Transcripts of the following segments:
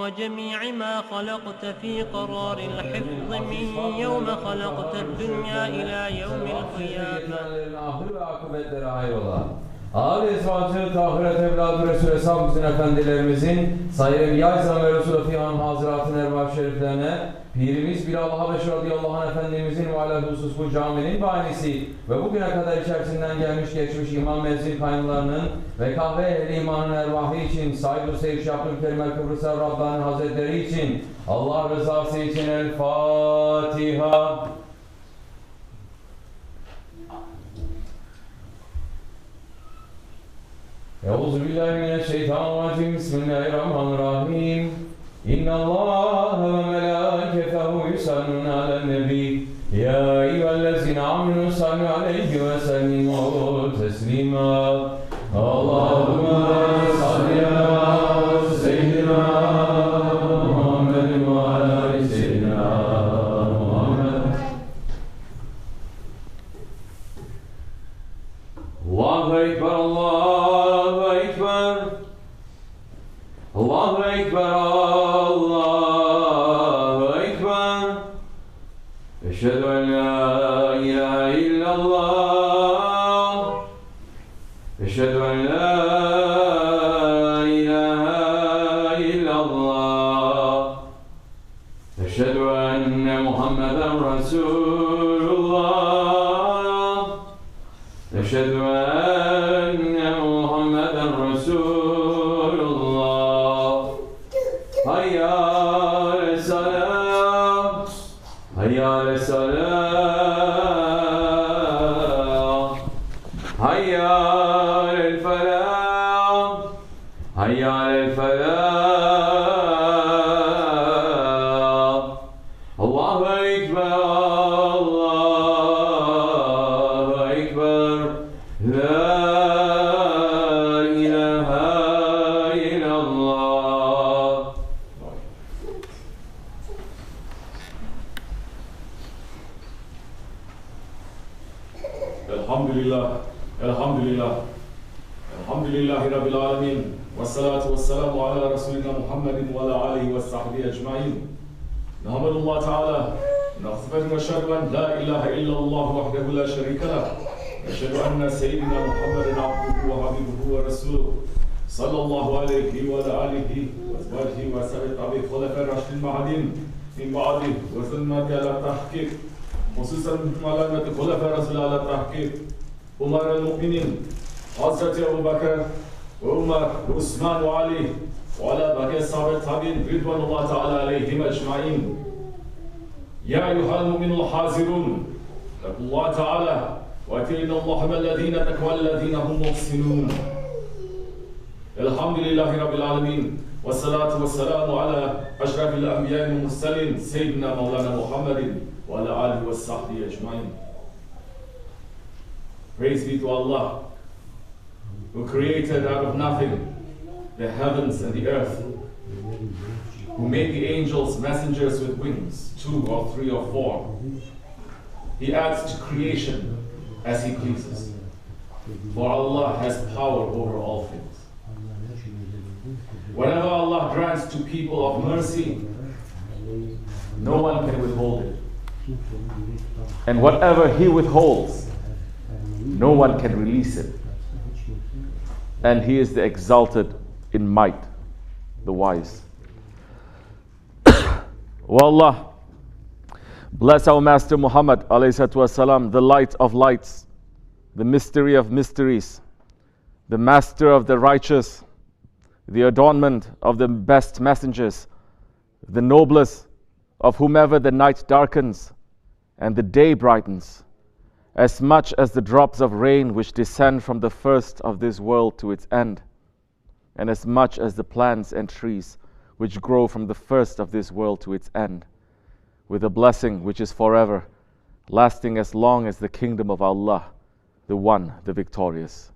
وجميع ما خلقت في قرار الحفظ من يوم خلقت الدنيا إلى يوم القيامة. Ağır esvacı tahiret evladı Resul-i Eshab'ımızın efendilerimizin sayın Yayzam ve Resul-i Fihan Hazret'in ervah şeriflerine Pirimiz Bilal Habeş radıyallahu anh efendimizin ve alâ husus bu caminin bahanesi ve bugüne kadar içerisinden gelmiş geçmiş imam mezun kaynlarının ve kahve ehli imanın ervahı için sahibi Seyyid Abdülkerim el-Kıbrıs Rabbani Hazretleri için Allah rızası için El Fatiha. Euzubillahimineşşeytanirracim. Bismillahirrahmanirrahim. İnnallâhe ve melâiketehu yusallûne alen-nebî. Ya eyyühellezîne âmenû sallu aleyhi ve sellimû teslîmâ. Allahümme salli alâ seyyidina Muhammedin ve alâ seyyidina Muhammed. Allahu Ekber, Allahu Ekber. Allahu Ekber, Allahu Ekber. Eşhedü en la ilahe illallah. Eşhedü en la ilahe illallah. Eşhedü enne Muhammeden Resulullah. Eşhedü enne Muhammeden Resulullah. Hayya aleyhisselam. Hayya aleyhisselam. Hayya aleyhisselam. Hayya aleyhisselam. Allahu Ekber, Allahu Ekber. La ilahe illallah. Elhamdülillah, elhamdülillah, elhamdülillahi Rabbil alemin. Ve salatu ve selamu ala Resulina Muhammedin ve ala alihi ve sahbihi ecmain. Nahmedullah Teala, nahsibet ve şerhu en la ilahe illallah vahdehu la şerike lah. Eşhedü enne seyyidina Muhammeden abduhu ve habibuhu ve resuluh. Sallallahu aleyhi ve ala alihi ve ezvacihi ve sahabi tabi khulafe raşidin mahadin min ba'di ve zilmati ala tahkik. Hususan alameti khulafe rasul ala tahkik. Umar el-Mu'minin Hazreti Ebu Bakr ve Umar ve Osman ve Ali ve ala bakiye sahabe tabi'in ridvanullah ta'ala aleyhim ecmain. Ya eyyuhal mu'minul hazirun Tekullah ta'ala ve etilinallahi mellezine tekvellezine hum muhsinun. Elhamdülillahi Rabbil alemin ve salatu ve selamu ala eşrafil enbiya'i ve murselin Seyyidina Mevlana Muhammedin ve ala alihi ve sahbihi ecmain. Praise be to Allah, who created out of nothing the heavens and the earth, who made the angels messengers with wings, 2 or 3 or 4. He adds to creation as He pleases. For Allah has power over all things. Whatever Allah grants to people of mercy, no one can withhold it. And whatever He withholds, no one can release it. And He is the exalted in might, the wise. O Allah, bless our Master Muhammad ﷺ, the light of lights, the mystery of mysteries, the master of the righteous, the adornment of the best messengers, the noblest of whomever the night darkens and the day brightens, as much as the drops of rain which descend from the first of this world to its end, and as much as the plants and trees which grow from the first of this world to its end, with a blessing which is forever, lasting as long as the kingdom of Allah, the One, the Victorious.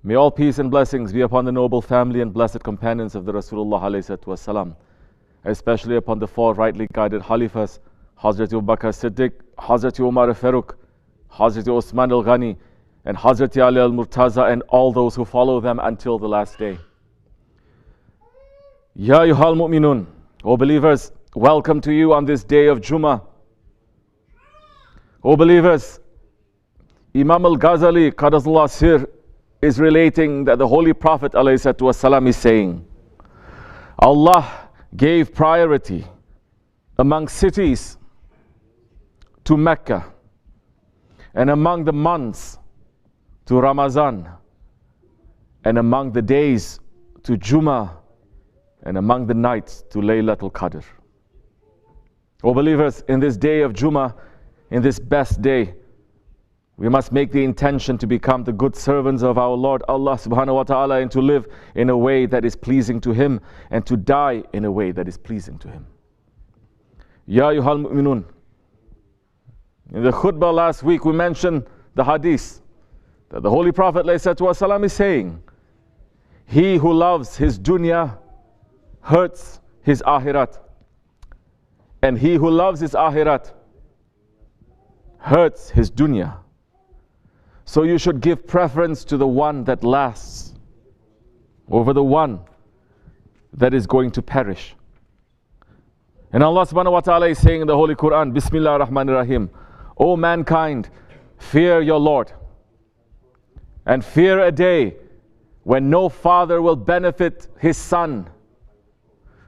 May all peace and blessings be upon the noble family and blessed companions of the Rasulullah ﷺ, especially upon the 4 rightly guided Khalifas, Hazrat Abu Bakr Siddiq, Hazrat Umar Farooq, Hazrat Osman al-Ghani, and Hazrat Ali al-Murtaza, and all those who follow them until the last day. Ya ayyuhal mu'minun, O believers, welcome to you on this day of Jummah. O believers, Imam al-Ghazali, Qadasullah Sir, is relating that the Holy Prophet ﷺ is saying, Allah gave priority among cities to Mecca, and among the months to Ramadan, and among the days to Jummah, and among the nights to Laylatul Qadr. O believers, in this day of Jummah, in this best day, we must make the intention to become the good servants of our Lord Allah subhanahu wa ta'ala, and to live in a way that is pleasing to Him, and to die in a way that is pleasing to Him. Ya ayyuhal mu'minun. In the khutbah last week we mentioned the hadith that the Holy Prophet ﷺ is saying, he who loves his dunya hurts his akhirat, and he who loves his akhirat hurts his dunya. So you should give preference to the one that lasts over the one that is going to perish. And Allah subhanahu wa ta'ala is saying in the Holy Quran, Bismillah ar-Rahman ar-Rahim, O mankind, fear your Lord, and fear a day when no father will benefit his son,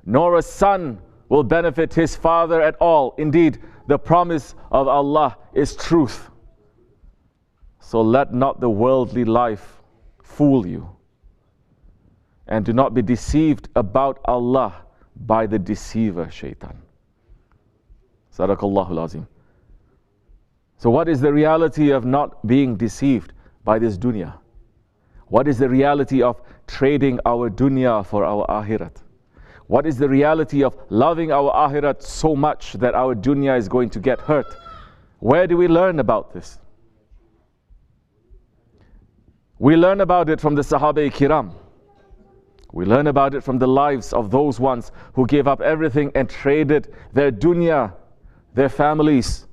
nor a son will benefit his father at all. Indeed, the promise of Allah is truth. So let not the worldly life fool you, and do not be deceived about Allah by the deceiver, shaitan. Sadaqallahul Azim. So what is the reality of not being deceived by this dunya? What is the reality of trading our dunya for our akhirat? What is the reality of loving our akhirat so much that our dunya is going to get hurt? Where do we learn about this? We learn about it from the Sahaba Kiram. We learn about it from the lives of those ones who gave up everything and traded their dunya, their families,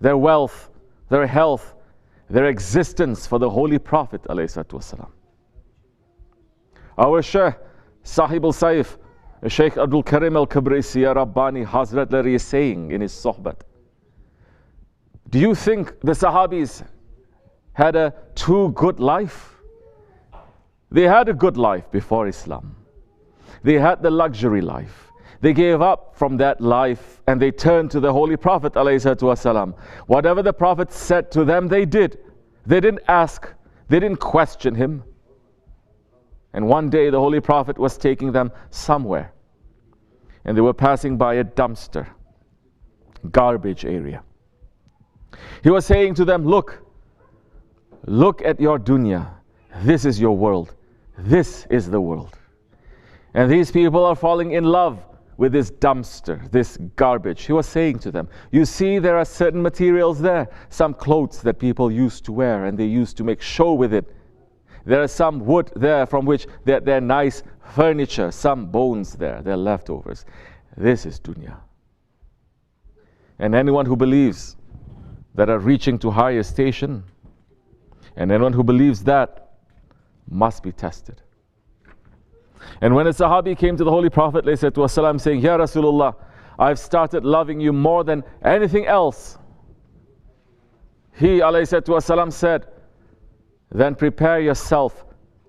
their wealth, their health, their existence for the Holy Prophet ﷺ. Our Shaykh, Sahib al-Saif, Shaykh Abdul Karim al-Kabrisi Rabbani Hazrat Lari is saying in his Sohbat, do you think the Sahabis had a too good life? They had a good life before Islam. They had the luxury life. They gave up from that life and they turned to the Holy Prophet ﷺ. Whatever the Prophet said to them, they did. They didn't ask. They didn't question him. And one day the Holy Prophet was taking them somewhere, and they were passing by a dumpster, garbage area. He was saying to them, look at your dunya. This is your world. This is the world. And these people are falling in love with this dumpster, this garbage. He was saying to them, you see, there are certain materials there, some clothes that people used to wear and they used to make show with it. There are some wood there from which they're nice furniture, some bones there, they're leftovers. This is dunya. And anyone who believes that are reaching to higher station, and anyone who believes that must be tested. And when a Sahabi came to the Holy Prophet ﷺ saying, Ya Rasulullah, I've started loving you more than anything else. He ﷺ said, then prepare yourself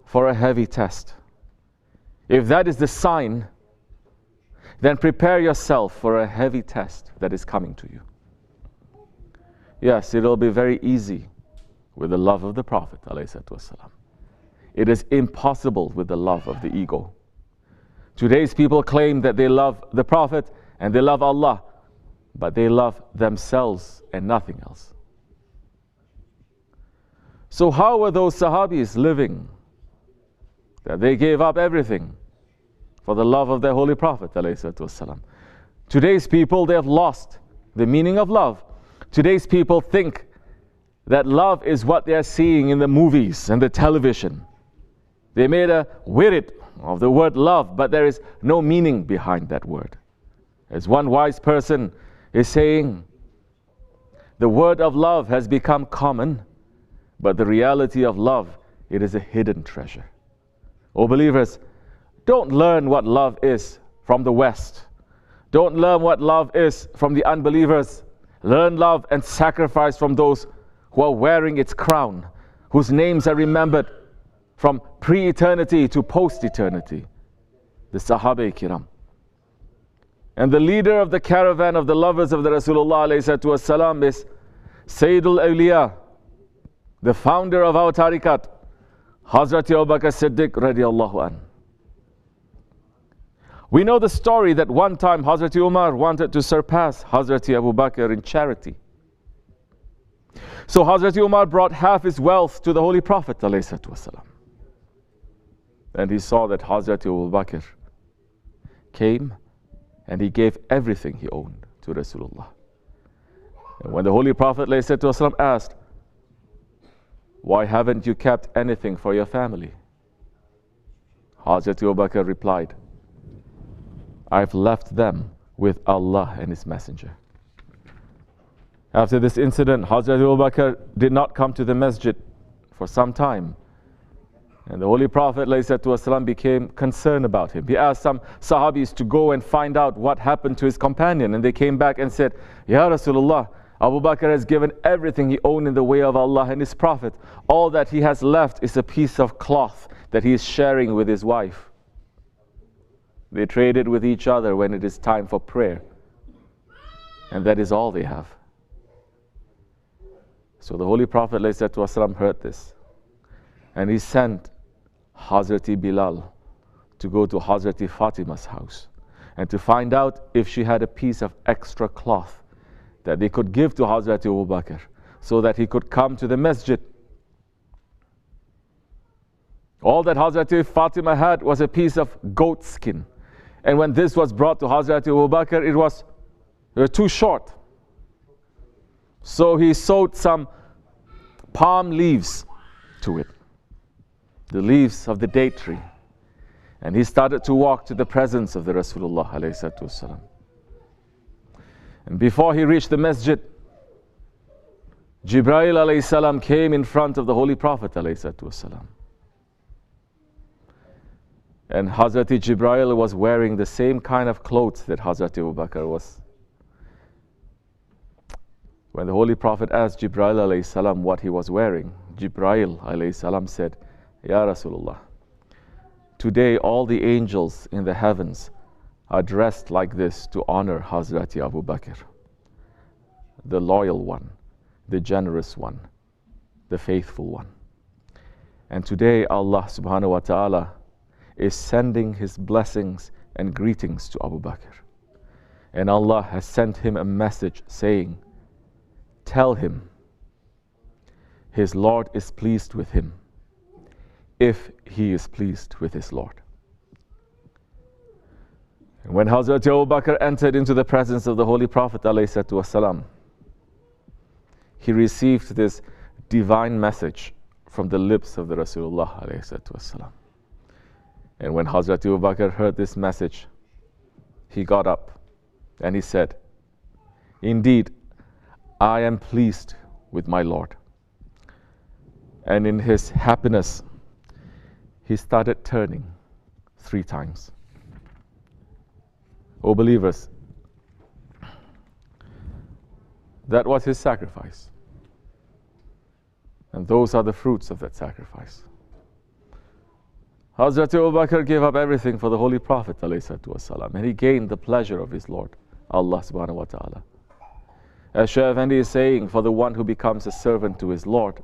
for a heavy test. If that is the sign, then prepare yourself for a heavy test that is coming to you. Yes, it will be very easy with the love of the Prophet ﷺ. It is impossible with the love of the ego. Today's people claim that they love the Prophet and they love Allah, but they love themselves and nothing else. So how were those Sahabis living? That they gave up everything for the love of their Holy Prophet ﷺ. Today's people, they have lost the meaning of love. Today's people think that love is what they are seeing in the movies and the television. They made a wirid of the word love, but there is no meaning behind that word. As one wise person is saying, the word of love has become common, but the reality of love, it is a hidden treasure. Oh believers, Don't learn what love is from the West. Don't learn what love is from the unbelievers. Learn love and sacrifice from those who are wearing its crown, whose names are remembered from pre-eternity to post-eternity, the Sahaba Kiram. And the leader of the caravan of the lovers of the Rasulullah ﷺ is Sayyidul Awliya, the founder of our tariqat, Hazrat Abu Bakr Siddiq radiallahu an. We know the story that one time Hazrat Umar wanted to surpass Hazrat Abu Bakr in charity. So Hazrat Umar brought half his wealth to the Holy Prophet ﷺ. And he saw that Hazrat Abu Bakr came and he gave everything he owned to Rasulullah. And when the Holy Prophet ﷺ asked, "Why haven't you kept anything for your family?" Hazrat Abu Bakr replied, "I've left them with Allah and His Messenger." After this incident, Hazrat Abu Bakr did not come to the masjid for some time. And the Holy Prophet ﷺ became concerned about him. He asked some Sahabis to go and find out what happened to his companion. And they came back and said, "Ya Rasulullah, Abu Bakr has given everything he owned in the way of Allah and His Prophet. All that he has left is a piece of cloth that he is sharing with his wife. They trade it with each other when it is time for prayer. And that is all they have." So the Holy Prophet ﷺ heard this. And he sent Hazrati Bilal to go to Hazrati Fatima's house and to find out if she had a piece of extra cloth that they could give to Hazrati Abu Bakr so that he could come to the masjid. All that Hazrati Fatima had was a piece of goat skin. And when this was brought to Hazrati Abu Bakr, it was too short. So he sewed some palm leaves to it, the leaves of the date tree. And he started to walk to the presence of the Rasulullah ﷺ. And before he reached the masjid, Jibreel ﷺ came in front of the Holy Prophet ﷺ. And Hazrati Jibreel was wearing the same kind of clothes that Hazrati Abu Bakr was. When the Holy Prophet asked Jibreel ﷺ what he was wearing, Jibreel ﷺ said, "Ya Rasulullah, today all the angels in the heavens are dressed like this to honor Hazrati Abu Bakr, the loyal one, the generous one, the faithful one. And today Allah subhanahu wa ta'ala is sending His blessings and greetings to Abu Bakr. And Allah has sent him a message saying, tell him his Lord is pleased with him, if he is pleased with his Lord." And when Hazrat Abu Bakr entered into the presence of the Holy Prophet ﷺ, he received this divine message from the lips of the Rasulullah ﷺ. And when Hazrat Abu Bakr heard this message, he got up and he said, "Indeed, I am pleased with my Lord." And in his happiness, he started turning 3 times. O believers, that was his sacrifice. And those are the fruits of that sacrifice. Hazrat Abu Bakr gave up everything for the Holy Prophet ﷺ, and he gained the pleasure of his Lord, Allah subhanahu wa ta'ala. As Shaykh Effendi is saying, for the one who becomes a servant to his Lord,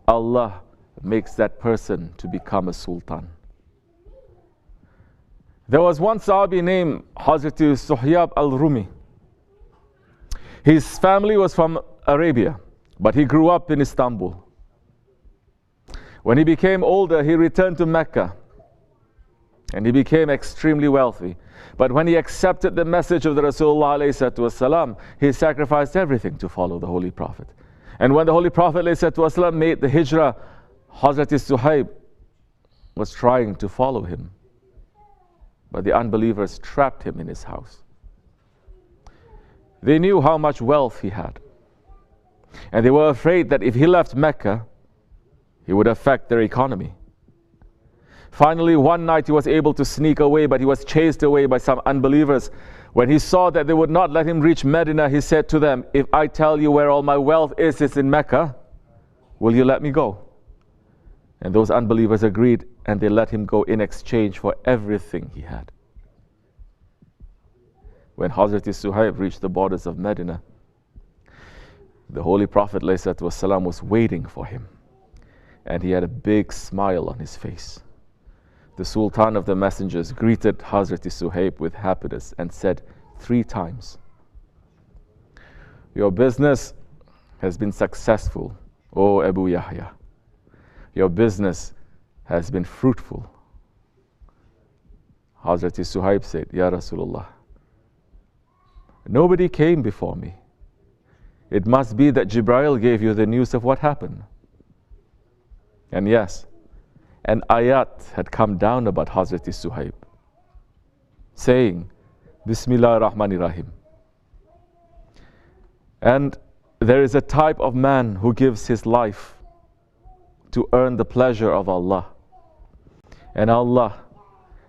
Allah makes that person to become a sultan. There was one Sahabi named Hazrat Suhyab al-Rumi. His family was from Arabia, but he grew up in Istanbul. When he became older, he returned to Mecca and he became extremely wealthy. But when he accepted the message of the Rasulullah ﷺ, he sacrificed everything to follow the Holy Prophet. And when the Holy Prophet ﷺ made the hijrah, Hazrat Suhaib was trying to follow him, but the unbelievers trapped him in his house. They knew how much wealth he had, and they were afraid that if he left Mecca, he would affect their economy. Finally, one night he was able to sneak away, but he was chased away by some unbelievers. When he saw that they would not let him reach Medina, he said to them, if I tell you where all my wealth is, it's in Mecca, will you let me go? And those unbelievers agreed, and they let him go in exchange for everything he had. When Hazrat Suhaib reached the borders of Medina, the Holy Prophet ﷺ was waiting for him, and he had a big smile on his face. The Sultan of the Messengers greeted Hazrat Suhaib with happiness and said 3 times, your business has been successful, O Abu Yahya. Your business has been fruitful. Hazrat Suhaib said, Ya Rasulullah, nobody came before me. It must be that Jibreel gave you the news of what happened. And yes, an ayat had come down about Hazrat Suhaib, saying, Bismillah ar-Rahman ar-Rahim. And there is a type of man who gives his life to earn the pleasure of Allah. And Allah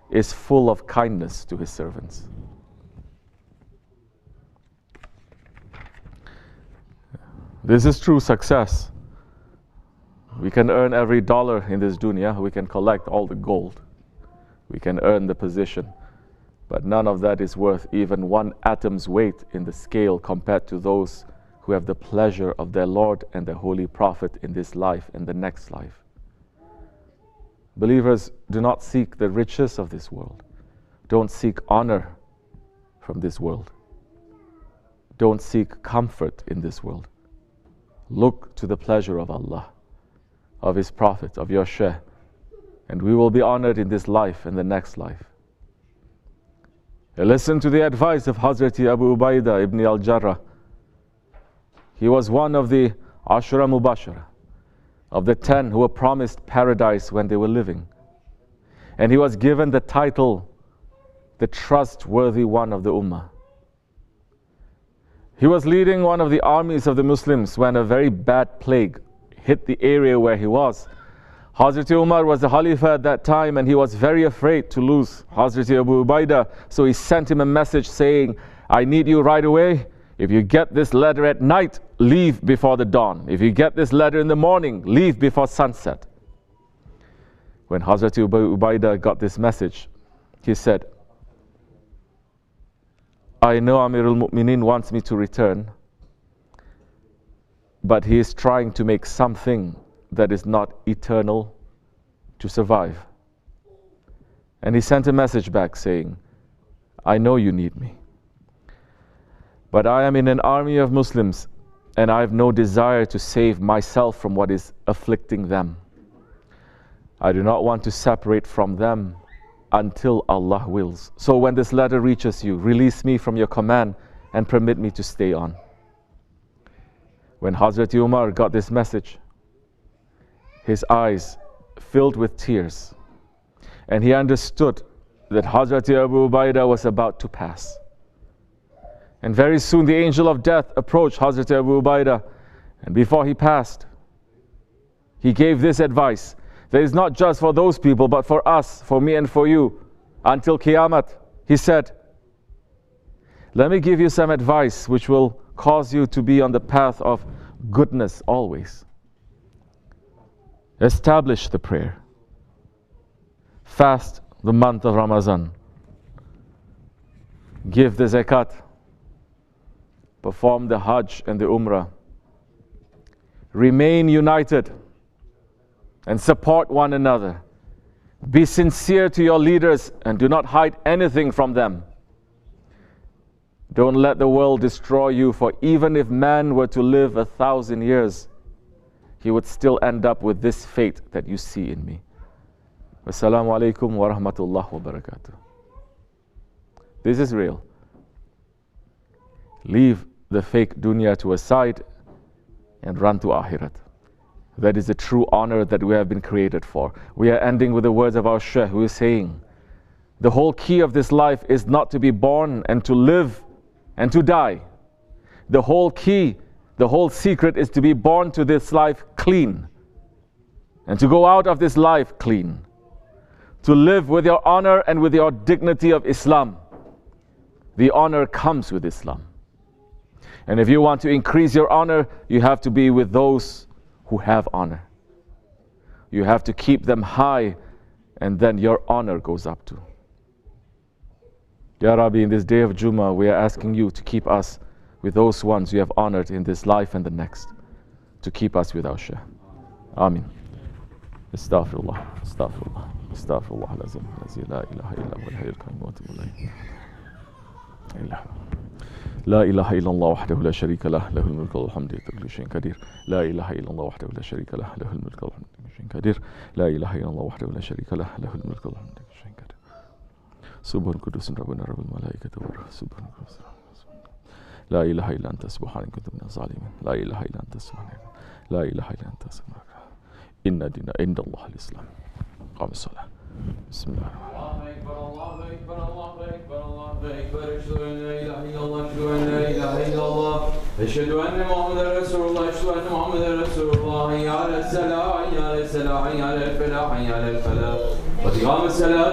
is full of kindness to His servants. This is true success. We can earn every dollar in this dunya, we can collect all the gold, we can earn the position, but none of that is worth even 1 atom's weight in the scale compared to those who have the pleasure of their Lord and their Holy Prophet in this life and the next life. Believers, do not seek the riches of this world. Don't seek honor from this world. Don't seek comfort in this world. Look to the pleasure of Allah, of His Prophet, of your Shaykh, and we will be honored in this life and the next life. Listen to the advice of Hazrat Abu Ubaidah ibn al-Jarrah. He was one of the Ashra Mubashara, of the 10 who were promised paradise when they were living. And he was given the title, the trustworthy one of the Ummah. He was leading one of the armies of the Muslims when a very bad plague hit the area where he was. Hazrat Umar was the Khalifa at that time, and he was very afraid to lose Hazrat Abu Ubaidah. So he sent him a message saying, I need you right away. If you get this letter at night, leave before the dawn. If you get this letter in the morning, leave before sunset. When Hazrat Abu Ubaidah got this message, he said, I know Amirul Mu'mineen wants me to return, but he is trying to make something that is not eternal to survive. And he sent a message back saying, I know you need me, but I am in an army of Muslims and I have no desire to save myself from what is afflicting them. I do not want to separate from them until Allah wills. So when this letter reaches you, release me from your command and permit me to stay on. When Hazrat Umar got this message, his eyes filled with tears, and he understood that Hazrat Abu Ubaidah was about to pass. And very soon the angel of death approached Hazrat Abu Ubaidah, and before he passed, he gave this advice, that is not just for those people, but for us, for me and for you, until Qiyamah. He said, let me give you some advice which will cause you to be on the path of goodness always. Establish the prayer. Fast the month of Ramadan. Give the zakat. Perform the Hajj and the Umrah. Remain united and support one another. Be sincere to your leaders and do not hide anything from them. Don't let the world destroy you, for even if man were to live 1,000 years, he would still end up with this fate that you see in me. Assalamu alaikum wa rahmatullah wa barakatuh. This is real. Leave the fake dunya to a side and run to Akhirat. That is the true honor that we have been created for. We are ending with the words of our Shaykh, who is saying, the whole key of this life is not to be born and to live and to die. The whole key, the whole secret is to be born to this life clean and to go out of this life clean. to live with your honor and with your dignity of Islam. The honor comes with Islam. And if you want to increase your honor, you have to be with those who have honor. You have to keep them high, and then your honor goes up too. Ya Rabbi, in this day of Jummah, we are asking you to keep us with those ones you have honored in this life and the next, to keep us with our share. Amin. Astaghfirullah, astaghfirullah, astaghfirullah lazim, la ilaha illa huwa al-hayyul qayyum wa atubu ilayh. لا إله إلا الله وحده لا شريك له له الملك والحمد لله كل شيء قدير لا إله إلا الله وحده لا شريك له له الملك والحمد لله كل شيء قدير لا إله إلا الله وحده لا شريك له له الملك والحمد لله كل شيء قدير سبحان قدوس ربنا رب الملائكة والروح سبحان قدوس لا إله إلا أنت سبحانك كنت من الظالمين لا إله إلا أنت سبحانك لا إله إلا أنت سبحانك إن دين عند الله الإسلام قام الصلاة بسم الله الرحمن الرحيم الله أكبر الله أكبر الله أكبر أشهد أن لا إله إلا الله أشهد أن لا إله إلا الله أشهد أن محمدا رسول الله أشهد أن محمدا رسول الله حي على الصلاة حي على الصلاة حي على الفلاح حي على الفلاح قد قام الصلاة